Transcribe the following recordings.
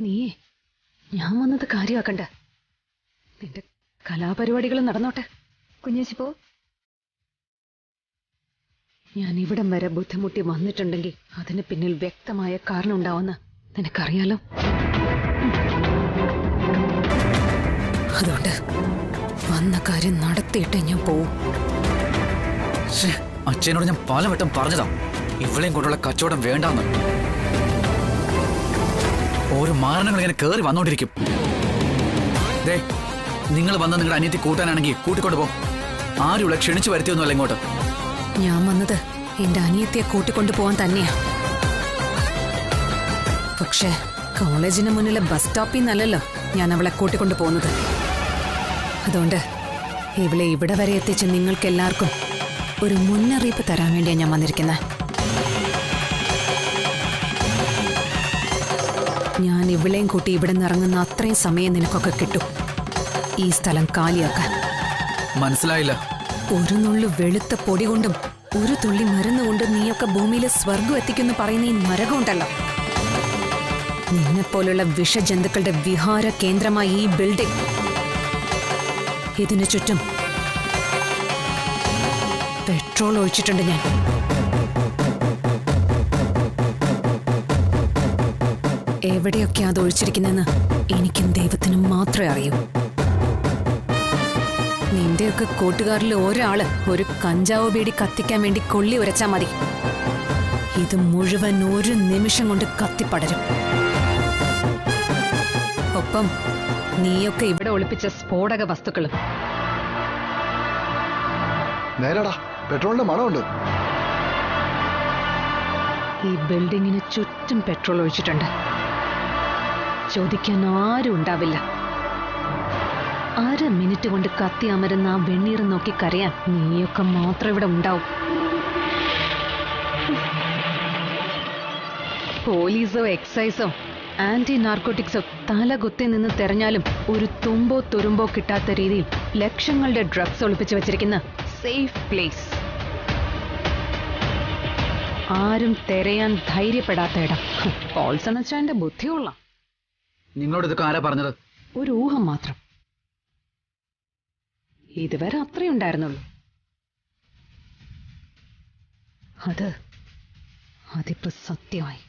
നീ ഞാൻ വന്നത് കാര്യമാക്കണ്ട. നിന്റെ കലാപരിപാടികൾ നടന്നോട്ടെ. കുഞ്ഞേച്ചി പോ. ഞാൻ ഇവിടം വരെ ബുദ്ധിമുട്ടി വന്നിട്ടുണ്ടെങ്കിൽ അതിന് പിന്നിൽ വ്യക്തമായ കാരണം ഉണ്ടാവുന്ന നിനക്കറിയാലോ. അതുകൊണ്ട് വന്ന കാര്യം നടത്തിയിട്ടേ ഞാൻ പോവും. അച്ഛനോട് ഞാൻ പലവട്ടം പറഞ്ഞതാ ഇവളെയും കൊണ്ടുള്ള കച്ചവടം വേണ്ടാന്ന്. ഓരോ മാരണങ്ങൾ ഇങ്ങനെ കേറി വന്നോണ്ടിരിക്കും. നിങ്ങൾ വന്ന നിങ്ങളുടെ അനിയത്തി കൂട്ടാനാണെങ്കിൽ കൂട്ടിക്കൊണ്ടു പോ. ആരും ഇവിടെ ക്ഷണിച്ചു വരുത്തിയൊന്നുമല്ല ഇങ്ങോട്ട്. ഞാൻ വന്നത് എന്റെ അനിയത്തിയെ കൂട്ടിക്കൊണ്ടു പോവാൻ തന്നെയാ. പക്ഷെ കോളേജിന് മുന്നിലെ ബസ് സ്റ്റോപ്പിൽ നിന്നല്ലല്ലോ ഞാൻ അവളെ കൂട്ടിക്കൊണ്ടു പോകുന്നത്. അതുകൊണ്ട് ഇവളെ ഇവിടെ വരെ എത്തിച്ച് നിങ്ങൾക്ക് എല്ലാവർക്കും ഒരു മുന്നറിയിപ്പ് തരാൻ വേണ്ടിയാണ് ഞാൻ വന്നിരിക്കുന്നത്. ഞാൻ ഇവളെയും കൂട്ടി ഇവിടെ നിന്ന് ഇറങ്ങുന്ന അത്രയും സമയം നിനക്കൊക്കെ കിട്ടും ഈ സ്ഥലം കാലിയാക്കാൻ. മനസ്സിലായില്ല. ഒരു നുള്ളു വെളുത്ത പൊടി കൊണ്ടും ഒരു തുള്ളി മരുന്നുകൊണ്ടും നീയൊക്കെ ഭൂമിയിൽ സ്വർഗം എത്തിക്കുന്നു പറയുന്ന ഈ നരകമുണ്ടല്ലോ, നിന്നെപ്പോലുള്ള വിഷജന്തുക്കളുടെ വിഹാര കേന്ദ്രമായ ഈ ബിൽഡിംഗ്, ഇതിനു ചുറ്റും പെട്രോൾ ഒഴിച്ചിട്ടുണ്ട് ഞാൻ. എവിടെയൊക്കെ അത് ഒഴിച്ചിരിക്കുന്നെന്ന് എനിക്കും ദൈവത്തിനും മാത്രമേ അറിയൂ. നിന്റെയൊക്കെ കൂട്ടുകാരിൽ ഒരാള് ഒരു കഞ്ചാവ് ബീഡി കത്തിക്കാൻ വേണ്ടി കൊള്ളി ഉരച്ചാ മതി, ഇത് മുഴുവൻ ഒരു നിമിഷം കൊണ്ട് കത്തിപ്പടരും. ഒപ്പം നീയൊക്കെ ഇവിടെ ഒളിപ്പിച്ച സ്ഫോടക വസ്തുക്കളും. നേരാടാ, പെട്രോളിന്റെ മണമുണ്ട്. ഈ ബിൽഡിങ്ങിന് ചുറ്റും പെട്രോൾ ഒഴിച്ചിട്ടുണ്ട്. ചോദിക്കാൻ ആരും ഉണ്ടാവില്ല. 1/2 മിനിറ്റ് കൊണ്ട് കത്തി അമരുന്ന ആ വെണ്ണീർ നോക്കി കരയാൻ നീയൊക്കെ മാത്രം ഇവിടെ ഉണ്ടാവും. പോലീസോ എക്സൈസോ ആന്റി നാർക്കോട്ടിക്സോ തലകുത്തി നിന്ന് തെരഞ്ഞാലും ഒരു തുമ്പോ തുരുമ്പോ കിട്ടാത്ത രീതിയിൽ ലക്ഷങ്ങളുടെ ഡ്രഗ്സ് ഒളിപ്പിച്ചു വെച്ചിരിക്കുന്ന സേഫ് പ്ലേസ്. ആരും തെരയാൻ ധൈര്യപ്പെടാത്ത ഇടം. പോൾസൺ അച്ഛൻ്റെ ബുദ്ധിയുള്ള. നിങ്ങളോട് ഇതൊക്കെ ആരാ പറഞ്ഞത്? ഒരു ഊഹം മാത്രം. ഇതുവരെ അത്രയുണ്ടായിരുന്നുള്ളൂ. അതിപ്പോ സത്യമായി.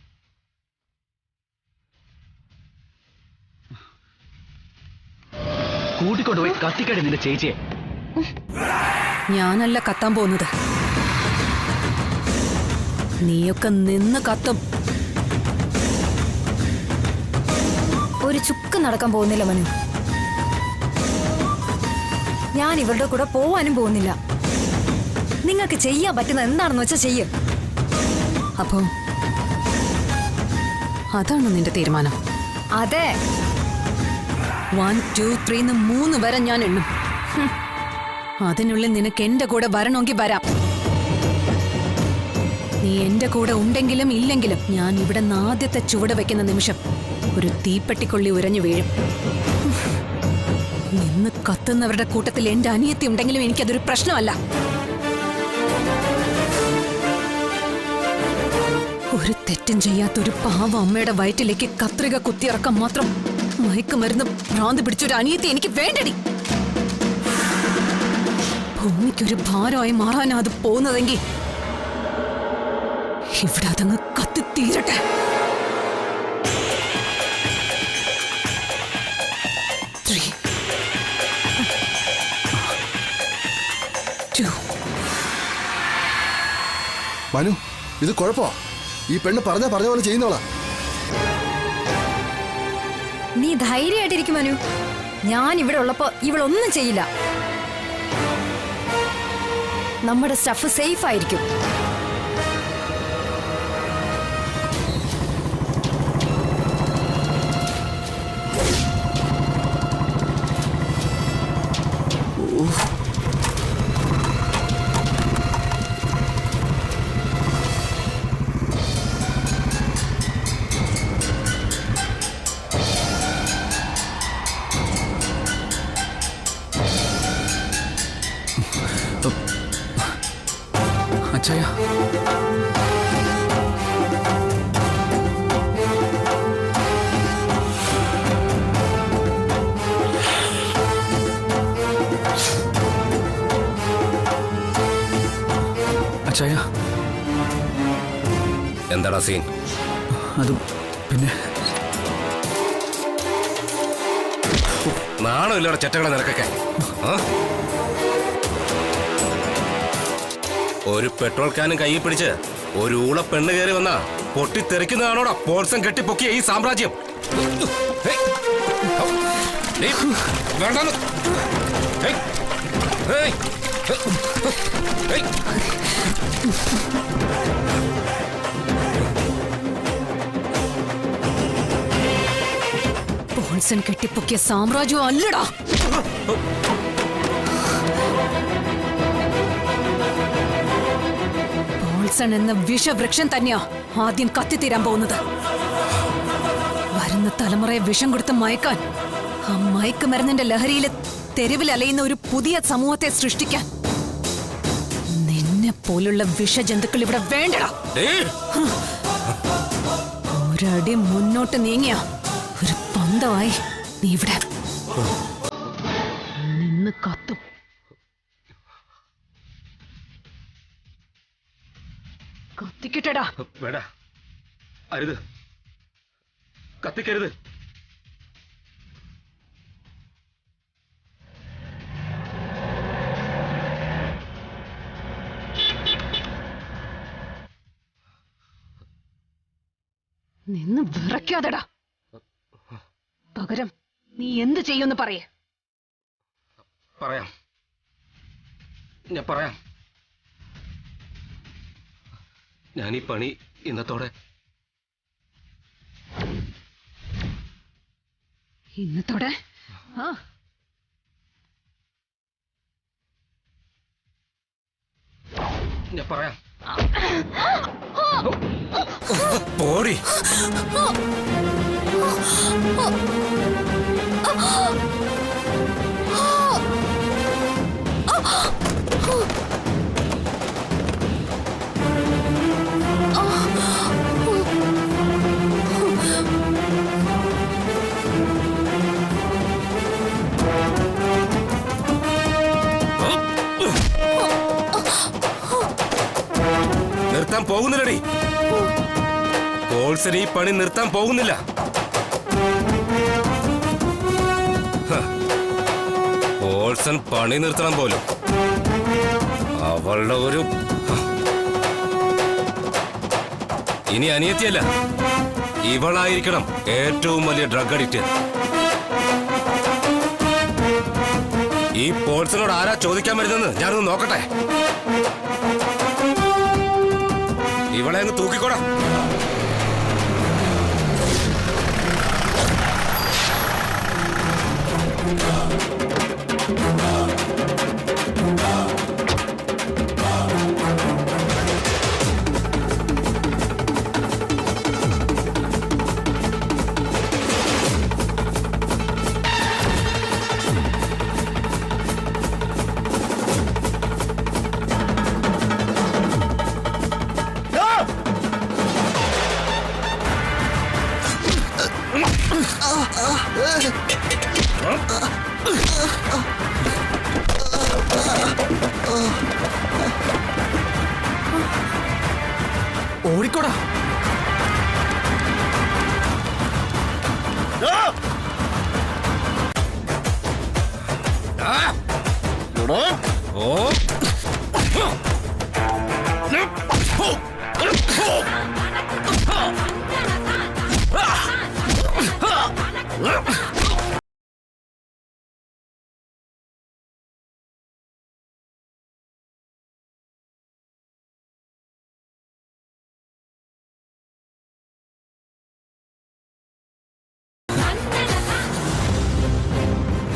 കൂട്ടിക്കൊണ്ടുപോയി കത്തിക്കടി നിന്റെ ചേച്ചിയെ. ഞാനല്ല കത്താൻ പോകുന്നത്, നീയൊക്കെ നിന്ന് കത്തും. ഒരു ചുക്ക് നടക്കാൻ പോകുന്നില്ല മനു. ഞാൻ ഇവരുടെ കൂടെ പോവാനും പോകുന്നില്ല. നിങ്ങൾക്ക് ചെയ്യാൻ പറ്റുന്ന എന്താണെന്ന് വെച്ചാൽ ചെയ്യും. അപ്പോ അതാണ് നിന്റെ തീരുമാനം? അതെ. 1 2 3 3 വരെ ഞാൻ എണ്ണും. അതിനുള്ളിൽ നിനക്ക് എന്റെ കൂടെ വരണമെങ്കിൽ വരാം. നീ എന്റെ കൂടെ ഉണ്ടെങ്കിലും ഇല്ലെങ്കിലും ഞാൻ ഇവിടെ ആദ്യത്തെ ചുവട് വെക്കുന്ന നിമിഷം ഒരു തീപ്പെട്ടിക്കൊള്ളി ഉരഞ്ഞു വീഴും. നിന്ന് കത്തുന്നവരുടെ കൂട്ടത്തിൽ എന്റെ അനിയത്തി ഉണ്ടെങ്കിലും എനിക്കതൊരു പ്രശ്നമല്ല. ഒരു തെറ്റും ചെയ്യാത്തൊരു പാവ അമ്മയുടെ വയറ്റിലേക്ക് കത്രിക കുത്തിയിറക്കാൻ മാത്രം മയക്കുമരുന്ന് ഭ്രാന്ത് പിടിച്ചൊരു അനിയത്തി എനിക്ക് വേണ്ടടി. ഭൂമിക്കൊരു ഭാരമായി മാറാനാ അത് പോകുന്നതെങ്കിൽ ഇവിടെ അതങ്ങ് കത്തിത്തീരട്ടെ. മനു, ഇത് കുഴപ്പമാ. ഈ പെണ്ണ് പറഞ്ഞ പോലെ ചെയ്യുന്നോളാ. നീ ധൈര്യമായിട്ടിരിക്കും മനു. ഞാൻ ഇവിടെ ഉള്ളപ്പോ ഇവളൊന്നും ചെയ്യില്ല. നമ്മുടെ സ്റ്റഫ് സേഫ് ആയിരിക്കും. അച്ഛായ, എന്താടാ സീൻ? അതും പിന്നെ നാണോ ഇല്ലടാ ചെറ്റകളെ നിനക്കൊക്കെ? ഒരു പെട്രോൾ ക്യാനും കയ്യിൽ പിടിച്ച് ഒരു ഊള പെണ്ണ് കയറി വന്നാ പൊട്ടിത്തെറിക്കുന്നതാണോടാ പോൾസൺ കെട്ടിപ്പൊക്കിയ ഈ സാമ്രാജ്യം? വേണ്ടെന്ന് പോൾസൺ കെട്ടിപ്പൊക്കിയ സാമ്രാജ്യം അല്ലടാ. പോൾസൺ എന്ന വിഷവൃക്ഷം തന്നെയാ ആദ്യം കത്തിത്തീരാൻ പോകുന്നത്. വരുന്ന തലമുറയെ വിഷം കൊടുത്ത് മയക്കാൻ, ആ മയക്കുമരുന്നിന്റെ ലഹരിയിൽ തെരുവിൽ അലയുന്ന ഒരു പുതിയ സമൂഹത്തെ സൃഷ്ടിക്കാൻ നിന്നെ പോലുള്ള വിഷജന്തുക്കൾ ഇവിടെ വേണ്ടടാ. ഒരടി മുന്നോട്ട് നീങ്ങിയ ഒരു പന്തമായി നീ ഇവിടെ നിന്ന് കത്തും. കത്തിക്കട്ടടാ. വേണ്ട, അരുത്, കത്തിക്കരുത്. നിന്ന് വിറയ്ക്കാതെടാ. പകരം നീ എന്ത് ചെയ്യുമെന്ന് പറയേ. പറയാം, ഞാൻ പറയാം. ഞാൻ ഈ പണി ഇന്നത്തോടെ ഞാൻ പറയാം. പോടി. നിർത്താൻ പോകുന്നില്ലടി. പോൾസൺ ഈ പണി നിർത്താൻ പോകുന്നില്ല. പോൾസൺ പണി നിർത്തണം പോലും. അവളുടെ ഒരു ഇനി അനിയത്തിയല്ല, ഇവളായിരിക്കണം ഏറ്റവും വലിയ ഡ്രഗ് അഡിക്റ്റ്. ഈ പോൾസനോട് ആരാ ചോദിക്കാൻ വരുന്നെന്ന് ഞാനൊന്ന് നോക്കട്ടെ. ഇവളെ അങ്ങ് തൂക്കിക്കോടാ. ഓടിക്കോടാ. ഓ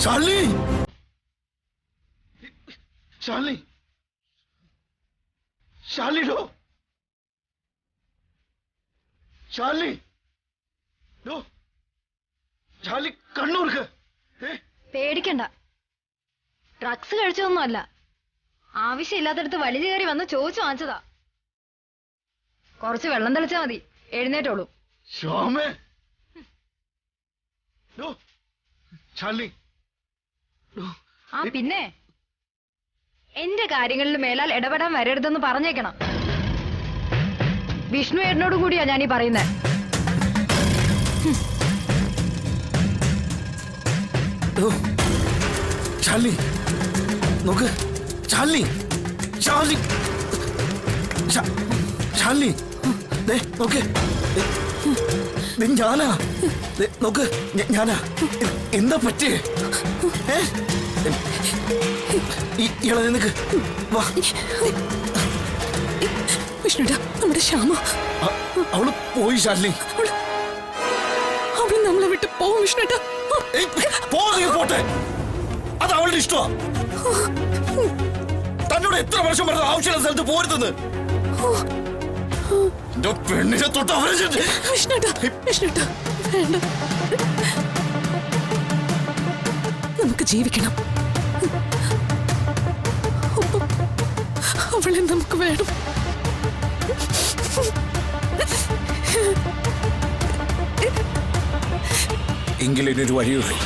ഷാലിനി, ഷാലിനി, ഷാലിനി, ഷാലിനി, ഷാലിനി, കണ്ണൂർക്ക്. പേടിക്കണ്ട, ഡ്രഗ്സ് കഴിച്ചതൊന്നുമല്ല. ആവശ്യമില്ലാത്തടത്ത് വലിച്ചു കയറി വന്ന് ചോദിച്ചു വാങ്ങിച്ചതാ. കുറച്ച് വെള്ളം തെളിച്ചാ മതി, എഴുന്നേറ്റോളൂ. ശ്യാമേ, ഷാലിനി. ആ പിന്നെ എന്റെ കാര്യങ്ങളിൽ മേലാൽ ഇടപെടാൻ വരരുതെന്ന് പറഞ്ഞേക്കണം. വിഷ്ണു ഏട്ടനോടും കൂടിയാ ഞാനീ പറയുന്നത്. ശാലിനി നോക്ക്, ശാലിനി ശാലിനി ശാലിനി നോക്ക്, ഞാനാ നോക്ക്, ഞാനാ. എന്താ പറ്റിയേ? ഇള നിനക്ക് വാ. വിഷ്ണുട്ടാ, നമ്മുടെ ശ്യാമ അവള് പോയി ശാലിനി. അവള് നമ്മളെ വിട്ട് പോവും വിഷ്ണുട്ടാ. പോട്ടെ, അത് അവളുടെ ഇഷ്ടമാ. തന്നോട് എത്ര വർഷം പറഞ്ഞ ആവശ്യമുള്ള സ്ഥലത്ത് പോരുതെന്ന്. പെണ്ണിനെ തൊട്ട് അവരെ വേണ്ട, നമുക്ക് ജീവിക്കണം. അവളെ നമുക്ക് വേണം. എങ്കിലൊരു വഴിയുള്ളൂ.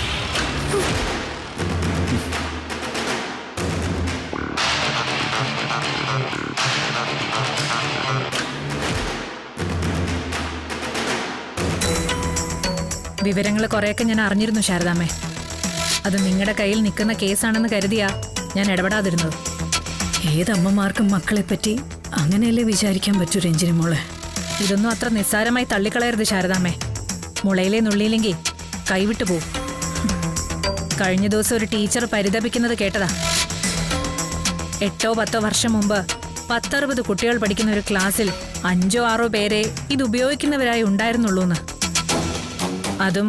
വിവരങ്ങൾ കുറെയൊക്കെ ഞാൻ അറിഞ്ഞിരുന്നു ശാരദാമ്മേ. അത് നിങ്ങളുടെ കയ്യിൽ നിൽക്കുന്ന കേസാണെന്ന് കരുതിയാ ഞാൻ ഇടപെടാതിരുന്നത്. ഏതമ്മമാർക്കും മക്കളെ പറ്റി അങ്ങനെയല്ലേ വിചാരിക്കാൻ പറ്റൂ രഞ്ജിനി മോളെ. ഇതൊന്നും അത്ര നിസ്സാരമായി തള്ളിക്കളയരുത് ശാരദാമ്മേ. മുളയിലെ നുള്ളിയില്ലെങ്കിൽ കൈവിട്ടു പോവും. കഴിഞ്ഞ ദിവസം ഒരു ടീച്ചർ പരിതപിക്കുന്നത് കേട്ടതാ. 8 or 10 വർഷം മുമ്പ് 10-60 കുട്ടികൾ പഠിക്കുന്ന ഒരു ക്ലാസ്സിൽ 5 or 6 പേരെ ഇത് ഉപയോഗിക്കുന്നവരായി ഉണ്ടായിരുന്നുള്ളൂന്ന്. അതും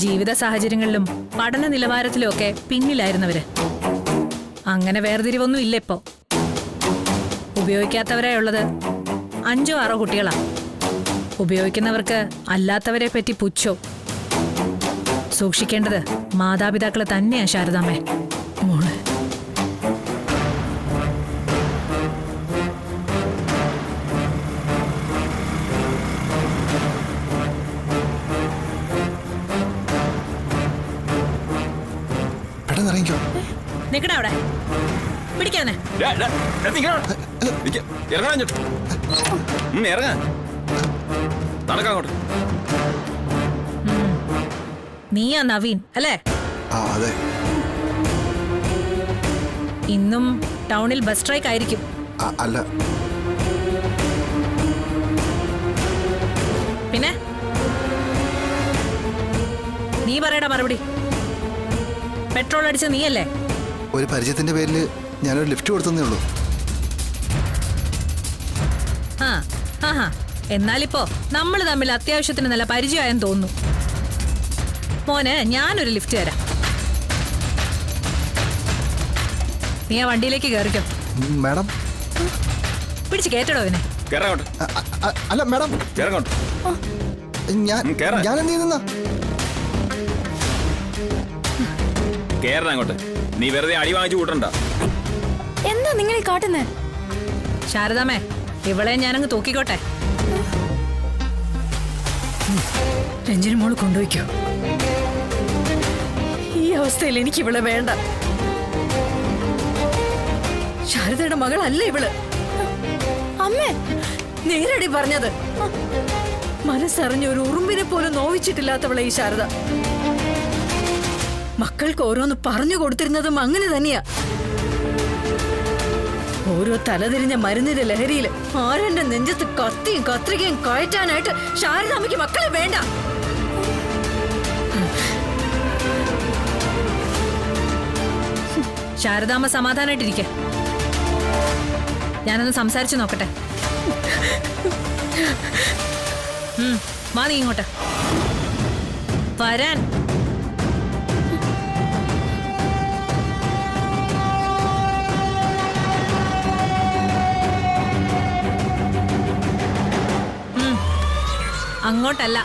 ജീവിത സാഹചര്യങ്ങളിലും പഠന നിലവാരത്തിലും ഒക്കെ പിന്നിലായിരുന്നവര്. അങ്ങനെ വേർതിരിവൊന്നും ഇല്ല ഇപ്പോ. ഉപയോഗിക്കാത്തവരായുള്ളത് 5 or 6 കുട്ടികളാ. ഉപയോഗിക്കുന്നവർക്ക് അല്ലാത്തവരെ പറ്റി പുച്ഛോ. സൂക്ഷിക്കേണ്ടത് മാതാപിതാക്കളെ തന്നെയാ ശാരദാമ്മേ. മോളെ, പെട്ടെന്ന് ഇറങ്ങിക്കോ. നിക്കണ അവിടെ, പിടിക്കാനെ. നടക്കാങ്ങോട്ട്. നീയാ നവീൻ അല്ലേ? ആ അതെ. ഇന്നും ടൗണിൽ ബസ് സ്ട്രൈക്ക് ആയിരിക്കും. അല്ല, പിന്നെ നീ പറയടാ മറുപടി. പെട്രോൾ അടിച്ച നീയല്ലേ? ഒരു പരിചയത്തിന്റെ പേരിൽ ഞാനൊരു ലിഫ്റ്റ് കൊടുത്തേ ഉള്ളൂ. ആ എന്നാലിപ്പോ നമ്മൾ തമ്മിൽ അത്യാവശ്യത്തിന് നല്ല പരിചയമായെന്ന് തോന്നുന്നു. മോനെ, ഞാനൊരു ലിഫ്റ്റ് തരാം. നീ ആ വണ്ടിയിലേക്ക് കയറിക്കോ. മാഡം പിടിച്ച് കേട്ടടോ ഇവനെ. അല്ല മാഡം, ഞാൻ എന്ത് ചെയ്യുന്ന കേറങ്ങോട്ട്. നീ വെറുതെ അടി വാങ്ങിച്ചു കൂട്ടണ്ട. എന്താ നിങ്ങൾ കാട്ടുന്നേ? ശാരദാമ്മേ, ഇവളെ ഞാനങ്ങ് തൂക്കിക്കോട്ടെ. രഞ്ജിനി മോള് കൊണ്ടുപോയിക്കോ. ഈ അവസ്ഥയിൽ എനിക്ക് ഇവളെ വേണ്ട. ശാരദയുടെ മകളല്ല ഇവള്. അമ്മേ, നേരടി പറഞ്ഞത്. മനസ്സറിഞ്ഞ ഒരു ഉറുമ്പിനെ പോലും നോവിച്ചിട്ടില്ലാത്തവളെ ഈ ശാരദ. മക്കൾക്ക് ഓരോന്ന് പറഞ്ഞു കൊടുത്തിരുന്നതും അങ്ങനെ തന്നെയാ. ഓരോ തലതിരിഞ്ഞ മരുന്നിന്റെ ലഹരിയിൽ ആരെന്റെ നെഞ്ചത്ത് കത്തിയും കത്രികയും കയറ്റാനായിട്ട് ശാരദാമ്മയ്ക്ക് മക്കളെ വേണ്ട. ശാരദാമ്മ സമാധാനായിട്ടിരിക്കെ. ഞാനൊന്ന് സംസാരിച്ചു നോക്കട്ടെ. വാ നീ ഇങ്ങോട്ട് വരാൻ. അങ്ങോട്ടല്ല,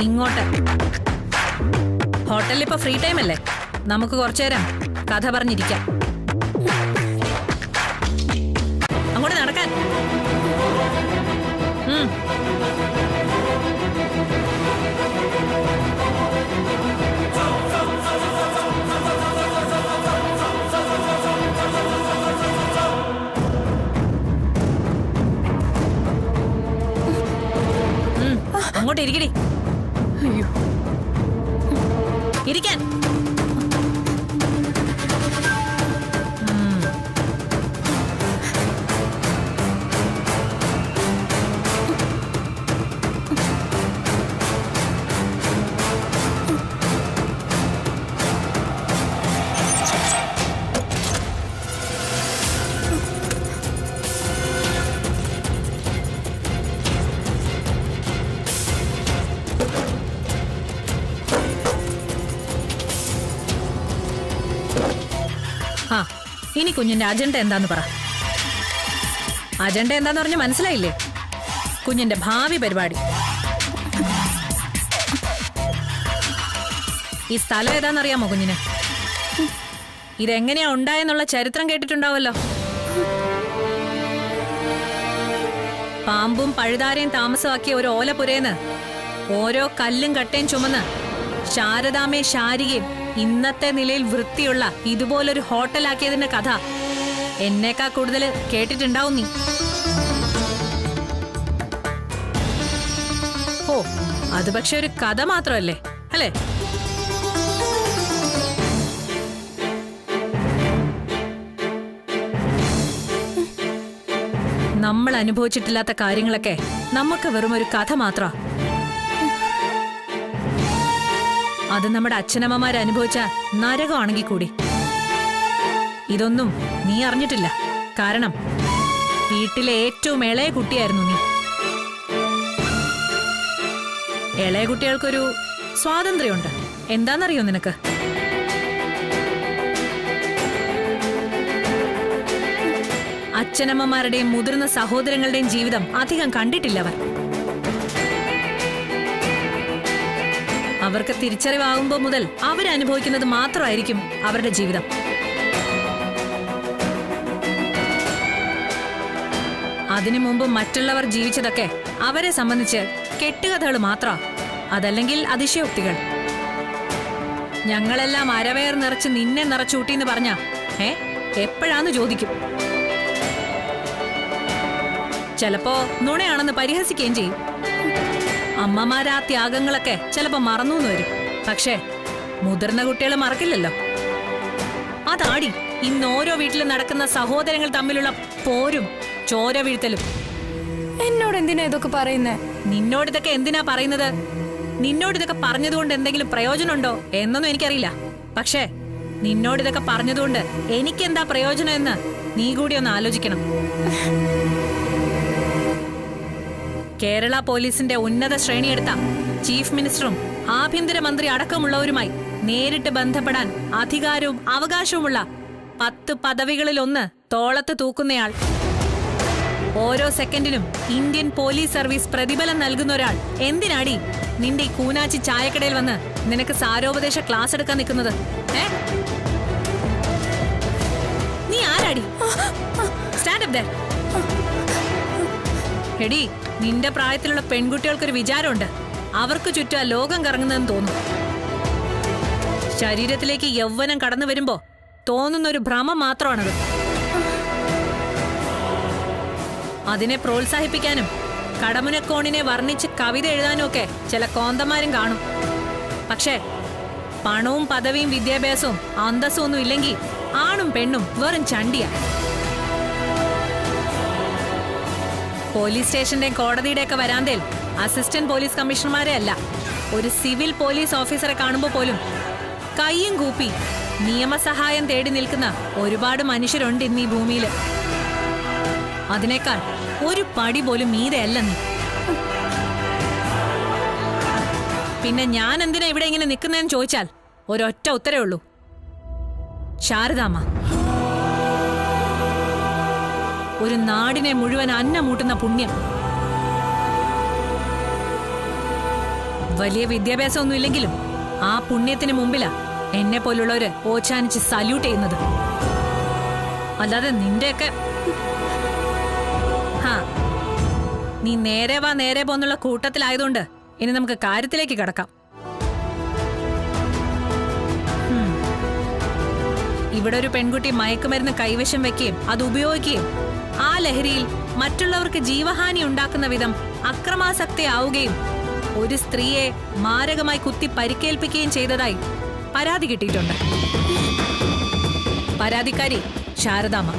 ഇങ്ങോട്ട്. ഹോട്ടലിൽ ഇപ്പൊ ഫ്രീ ടൈം അല്ലേ? നമുക്ക് കുറച്ചു നേരം കഥ പറഞ്ഞിരിക്കാം. അങ്ങോട്ട് നടക്കാൻ. ഇരിക്കടി. അയ്യോ, ഇരിക്കാൻ. ആ, ഇനി കുഞ്ഞിന്റെ അജണ്ട എന്താന്ന് പറ. അജണ്ട എന്താന്ന് പറഞ്ഞ് മനസ്സിലായില്ലേ? കുഞ്ഞിന്റെ ഭാവി പരിപാടി. ഈ സ്ഥലം ഏതാന്നറിയാമോ കുഞ്ഞിന്? ഇതെങ്ങനെയാ ഉണ്ടായെന്നുള്ള ചരിത്രം കേട്ടിട്ടുണ്ടാവല്ലോ. പാമ്പും പഴുതാരയും താമസമാക്കിയ ഒരു ഓലപ്പുരേന്ന് ഓരോ കല്ലും കട്ടയും ചുമന്ന് ശാരദാമ്മേ ശാരികയും ഇന്നത്തെ നിലയിൽ വൃത്തിയുള്ള ഇതുപോലൊരു ഹോട്ടലാക്കിയതിന്റെ കഥ എന്നേക്കാ കൂടുതൽ കേട്ടിട്ടുണ്ടാവും നീ. ഓ, അത് പക്ഷെ ഒരു കഥ മാത്രമല്ലേ അല്ലേ? നമ്മൾ അനുഭവിച്ചിട്ടില്ലാത്ത കാര്യങ്ങളൊക്കെ നമുക്ക് വെറും ഒരു കഥ മാത്ര. അത് നമ്മുടെ അച്ഛനമ്മമാർ അനുഭവിച്ച നരകമാണെങ്കിൽ കൂടി ഇതൊന്നും നീ അറിഞ്ഞിട്ടില്ല. കാരണം വീട്ടിലെ ഏറ്റവും ഇളയ കുട്ടിയായിരുന്നു നീ. ഇളയ കുട്ടികൾക്കൊരു സ്വാതന്ത്ര്യമുണ്ട്. എന്താണെന്നറിയോ നിനക്ക്? അച്ഛനമ്മമാരുടെയും മുതിർന്ന സഹോദരങ്ങളുടെയും ജീവിതം അധികം കണ്ടിട്ടില്ല അവർ. അവർക്ക് തിരിച്ചറിവാകുമ്പോൾ മുതൽ അവരനുഭവിക്കുന്നത് മാത്രമായിരിക്കും അവരുടെ ജീവിതം. അതിനു മുമ്പ് മറ്റുള്ളവർ ജീവിച്ചതൊക്കെ അവരെ സംബന്ധിച്ച് കെട്ടുകഥകൾ മാത്രം, അതല്ലെങ്കിൽ അതിശയോക്തികൾ. ഞങ്ങളെല്ലാം അരവയർ നിറച്ച് നിന്നെ നിറച്ചൂട്ടിന്ന് പറഞ്ഞ എപ്പോഴാന്ന് ചോദിക്കും. ചിലപ്പോ നുണയാണെന്ന് പരിഹസിക്കുകയും ചെയ്യും. അമ്മമാരാ ത്യാഗങ്ങളൊക്കെ ചിലപ്പോ മറന്നൂന്ന് വരും. പക്ഷേ മുതിർന്ന കുട്ടികൾ മറക്കില്ലല്ലോ. അതാടി ഇന്ന് ഓരോ വീട്ടിലും നടക്കുന്ന സഹോദരങ്ങൾ തമ്മിലുള്ള പോരും ചോര വീഴ്ത്തലും. എന്നോട് എന്തിനാ ഇതൊക്കെ പറയുന്നേ? നിന്നോട് ഇതൊക്കെ എന്തിനാ പറയുന്നത്? നിന്നോട് ഇതൊക്കെ പറഞ്ഞതുകൊണ്ട് എന്തെങ്കിലും പ്രയോജനമുണ്ടോ എന്നൊന്നും എനിക്കറിയില്ല. പക്ഷേ നിന്നോട് ഇതൊക്കെ പറഞ്ഞതുകൊണ്ട് എനിക്കെന്താ പ്രയോജനം എന്ന് നീ കൂടി ഒന്ന് ആലോചിക്കണം. കേരള പോലീസിന്റെ ഉന്നത ശ്രേണിയെടുത്ത ചീഫ് മിനിസ്റ്ററും ആഭ്യന്തരമന്ത്രി അടക്കമുള്ളവരുമായി നേരിട്ട് ബന്ധപ്പെടാൻ അധികാരവും അവകാശവുമുള്ള 10 പദവികളിലൊന്ന് തോളത്ത് തൂക്കുന്നയാൾ, ഓരോ സെക്കൻഡിനും ഇന്ത്യൻ പോലീസ് സർവീസ് പ്രതിഫലം നൽകുന്ന ഒരാൾ എന്തിനാടി നിന്റെ ഈ കൂനാച്ചി ചായക്കടയിൽ വന്ന് നിനക്ക് സാരോപദേശ ക്ലാസ് എടുക്കാൻ നിൽക്കുന്നത്? നീ ആരാടി? Stand up there. എടി, നിന്റെ പ്രായത്തിലുള്ള പെൺകുട്ടികൾക്കൊരു വിചാരമുണ്ട്. അവർക്ക് ചുറ്റും ആ ലോകം കറങ്ങുന്നതെന്ന് തോന്നും. ശരീരത്തിലേക്ക് യൗവനം കടന്നു വരുമ്പോ തോന്നുന്നൊരു ഭ്രമം മാത്രമാണത്. അതിനെ പ്രോത്സാഹിപ്പിക്കാനും കടമുനക്കോണിനെ വർണ്ണിച്ച് കവിത എഴുതാനും ഒക്കെ ചില കോന്തന്മാരും കാണും. പക്ഷേ പണവും പദവിയും വിദ്യാഭ്യാസവും അന്തസ്സും ഒന്നും ഇല്ലെങ്കിൽ ആണും പെണ്ണും വെറും ചണ്ടിയാ. പോലീസ് സ്റ്റേഷന്റെയും കോടതിയുടെയൊക്കെ വരാന്തയിൽ അസിസ്റ്റന്റ് പോലീസ് കമ്മീഷണർമാരെ അല്ല, ഒരു സിവിൽ പോലീസ് ഓഫീസറെ കാണുമ്പോൾ പോലും കൈയും കൂപ്പി നിയമസഹായം തേടി നിൽക്കുന്ന ഒരുപാട് മനുഷ്യരുണ്ട് ഇന്ന് ഈ ഭൂമിയിൽ. അതിനേക്കാൾ ഒരു പടി പോലും മീതെയല്ല നീ. പിന്നെ ഞാൻ എന്തിനാ ഇവിടെ ഇങ്ങനെ നിൽക്കുന്നതെന്ന് ചോദിച്ചാൽ ഒരൊറ്റ ഉത്തരവേ ഉള്ളൂ, ശാരദാമ്മ. ഒരു നാടിനെ മുഴുവൻ അന്നമൂട്ടുന്ന പുണ്യം. വലിയ വിദ്യാഭ്യാസമൊന്നും ഇല്ലെങ്കിലും ആ പുണ്യത്തിന് മുമ്പിലാ എന്നെ പോലുള്ളവര് ഓച്ചാനിച്ച് സല്യൂട്ട് ചെയ്യുന്നത്. അല്ലാതെ നിന്റെയൊക്കെ നീ നേരെ വാ നേരെ പോന്നുള്ള കൂട്ടത്തിലായതുകൊണ്ട് ഇനി നമുക്ക് കാര്യത്തിലേക്ക് കടക്കാം. ഇവിടെ ഒരു പെൺകുട്ടി മയക്കുമരുന്ന് കൈവശം വെക്കുകയും അത് ഉപയോഗിക്കുകയും ആ ലഹരിയിൽ മറ്റുള്ളവർക്ക് ജീവഹാനി ഉണ്ടാക്കുന്ന വിധം അക്രമാസക്തയാവുകയും ഒരു സ്ത്രീയെ മാരകമായി കുത്തി പരിക്കേൽപ്പിക്കുകയും ചെയ്തതായി പരാതി കിട്ടിയിട്ടുണ്ട്. പരാതിക്കാരി ശാരദാമ്മ.